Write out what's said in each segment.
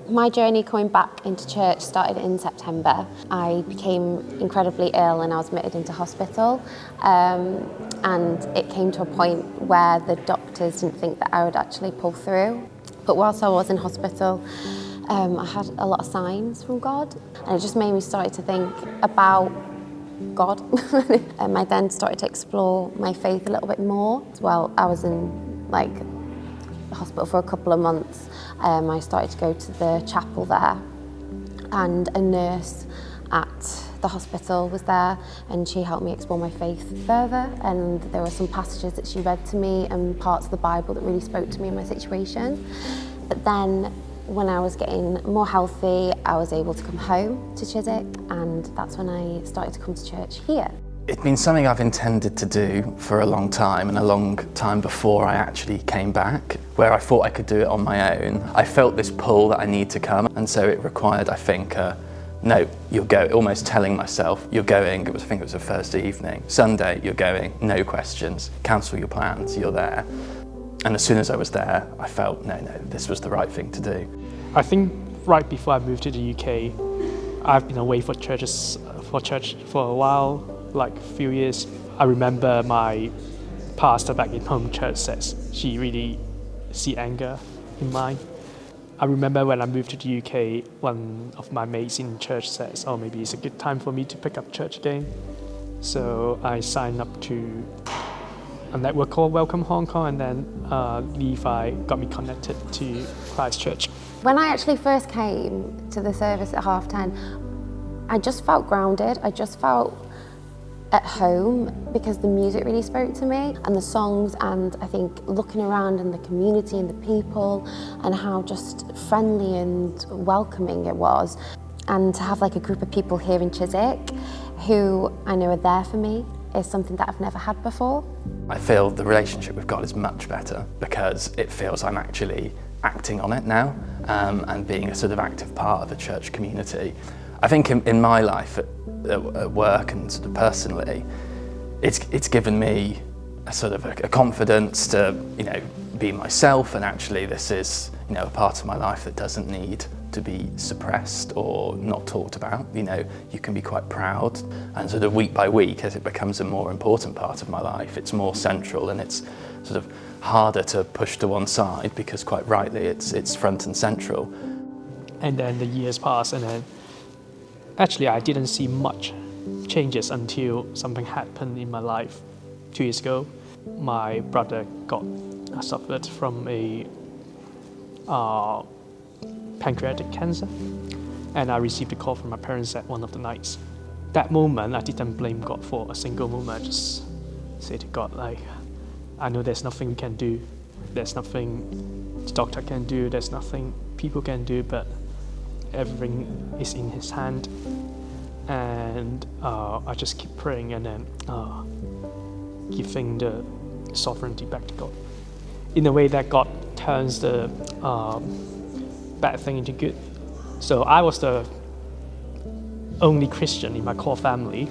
My journey coming back into church started in September. I became incredibly ill and I was admitted into hospital. And it came to a point where the doctors didn't think that I would actually pull through. But whilst I was in hospital, I had a lot of signs from God, and it just made me start to think about God. I then started to explore my faith a little bit more. Well, I was in the hospital for a couple of months. I started to go to the chapel there, and a nurse at the hospital was there, and she helped me explore my faith further, and there were some passages that she read to me and parts of the Bible that really spoke to me in my situation. But then when I was getting more healthy, I was able to come home to Chiswick, and that's when I started to come to church here. It's been something I've intended to do for a long time, and a long time before I actually came back, where I thought I could do it on my own. I felt this pull that I need to come, and so it required, I think, no, you'll go, almost telling myself, you're going. I think it was a Thursday evening. Sunday, you're going, no questions, cancel your plans, you're there. And as soon as I was there, I felt, no, this was the right thing to do. I think right before I moved to the UK, I've been away for church for a while, like a few years. I remember my pastor back in home church says she really see anger in mine. I remember when I moved to the UK, one of my mates in church says, oh, maybe it's a good time for me to pick up church again. So I signed up to a network called Welcome Hong Kong, and then Levi got me connected to Christ Church. When I actually first came to the service at 10:30, I just felt grounded. I just felt at home because the music really spoke to me, and the songs, and I think looking around and the community and the people and how just friendly and welcoming it was. And to have like a group of people here in Chiswick who I know are there for me is something that I've never had before. I feel the relationship with God is much better because it feels I'm actually acting on it now, and being a sort of active part of a church community. I think in my life at work and sort of personally, it's given me a sort of a confidence to be myself, and actually this is a part of my life that doesn't need to be suppressed or not talked about. You can be quite proud, and sort of week by week, as it becomes a more important part of my life, it's more central, and it's sort of harder to push to one side because quite rightly it's front and central. And then the years passed, and then actually I didn't see much changes until something happened in my life 2 years ago. My brother suffered from a pancreatic cancer, and I received a call from my parents at one of the nights. That moment, I didn't blame God for a single moment. I just said to God, I know there's nothing we can do, there's nothing the doctor can do, there's nothing people can do, but everything is in His hand. And I just keep praying and then giving the sovereignty back to God. In a way that God turns the bad thing into good. So I was the only Christian in my core family,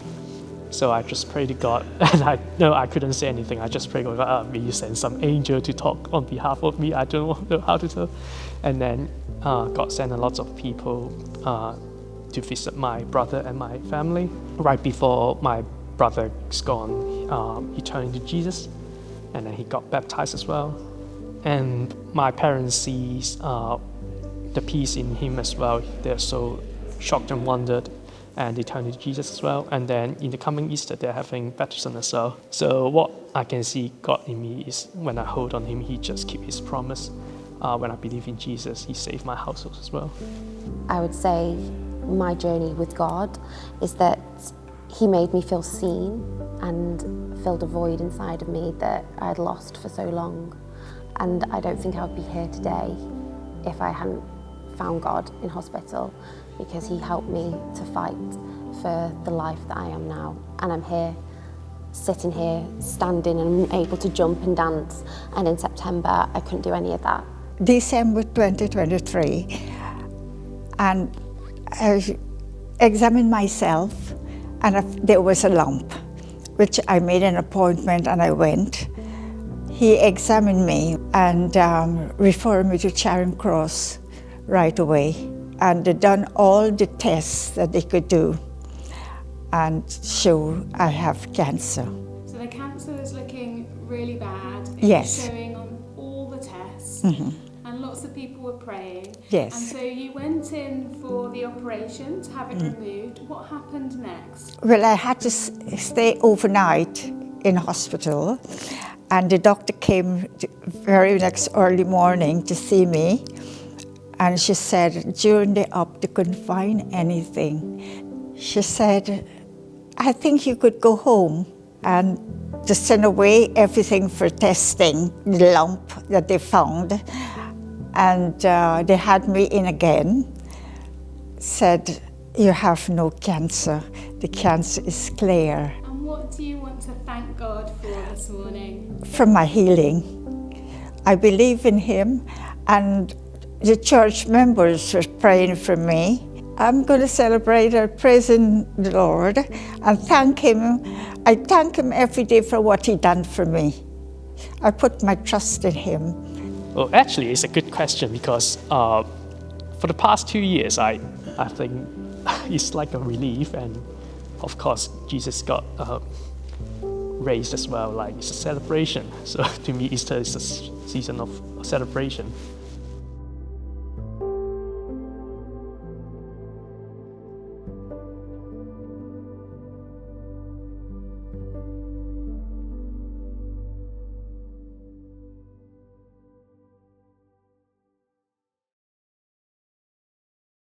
so I just prayed to God, and I couldn't say anything. I just prayed to God, may you send some angel to talk on behalf of me. I don't know how to tell. And then God sent a lot of people to visit my brother and my family. Right before my brother's gone, he turned to Jesus, and then he got baptized as well. And my parents sees the peace in him as well. They're so shocked and wondered, and they turn to Jesus as well. And then in the coming Easter, they're having baptism as well. So what I can see God in me is when I hold on Him, He just keeps His promise. When I believe in Jesus, He saved my household as well. I would say my journey with God is that He made me feel seen and filled a void inside of me that I had lost for so long. And I don't think I would be here today if I hadn't found God in hospital, because He helped me to fight for the life that I am now. And I'm here, sitting here, standing, and able to jump and dance. And in September, I couldn't do any of that. December 2023, and I examined myself, and there was a lump, which I made an appointment and I went. He examined me and referred me to Charing Cross right away. And they done all the tests that they could do and show I have cancer. So the cancer is looking really bad. Yes. It's showing on all the tests. And lots of people were praying. Yes. And so you went in for the operation to have it removed. What happened next? Well, I had to stay overnight in hospital, and the doctor came very next early morning to see me, and she said during the op they couldn't find anything. She said, I think you could go home, and to send away everything for testing, the lump that they found. And they had me in again, said, you have no cancer, the cancer is clear. And what do you want to thank God for this morning? For my healing. I believe in Him, and the church members were praying for me. I'm going to celebrate and praise the Lord and thank Him. I thank Him every day for what He done for me. I put my trust in Him. Well, actually, it's a good question because for the past 2 years, I think it's like a relief, and of course, Jesus got raised as well. Like it's a celebration. So to me, Easter is a season of celebration.